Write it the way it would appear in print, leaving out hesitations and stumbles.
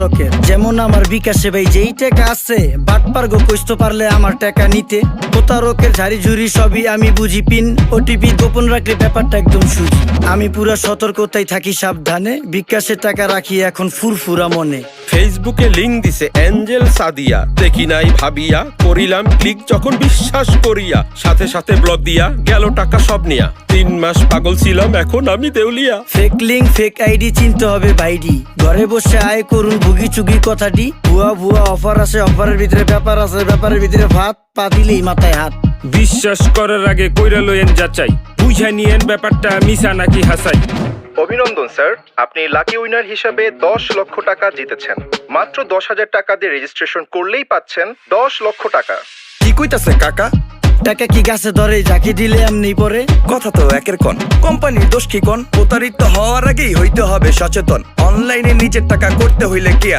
যেমন আমার বিকাশে ভাই যেই টাকা আছে বাটপার গো কইতে পারলে আমার টাকা নিতে। প্রতারকের ঝাড়ি ঝুড়ি সবই আমি বুঝি, পিন ওটিপি গোপন রাখলে ব্যাপারটা একদম সুজি। আমি পুরা সতর্কতায় থাকি সাবধানে, বিকাশে টাকা রাখি এখন ফুরফুরা মনে। ফেসবুকে লিংক দিছে এঞ্জেল সাদিয়া, দেখি নাই ভাবিয়া করিলাম ক্লিক যখন বিশ্বাস করিয়া, সাথে সাথে ব্লক দিয়া গেল টাকা সব নিয়া। 3 মাস পাগল ছিলাম এখন আমি দেউলিয়া। ফেক লিঙ্ক ফেক আইডি চিনতে হবে ভাইডি, ঘরে বসে আয় করুন ভুগি চুগি কথাটি। ভুয়া ভুয়া অফার আছে, অফারের ভিতরে ব্যাপার আছে, ব্যাপারের ভিতরে ভাত, পা দিলেই মাথায় হাত। বিশ্বাস করার আগে কইরা লইয়েন যাচাই, বুঝা নিয়েন ব্যাপারটা মিছা নাকি হাসাই। অভিনন্দন স্যার, আপনি লাকি উইনার হিসাবে 10 লক্ষ টাকা জিতেছেন। মাত্র 10,000 টাকা দিয়ে রেজিস্ট্রেশন করলেই পাচ্ছেন 10 লক্ষ টাকা। কি কইতাছে কাকা? টাকা কি গাছে ধরে, যাকে দিলে এমনি পরে? কথা তো একের কোন, কোম্পানির দোষ কি কোন? প্রতারিত হওয়ার আগেই হইতে হবে সচেতন। অনলাইনে নিজের টাকা করতে হইলে কি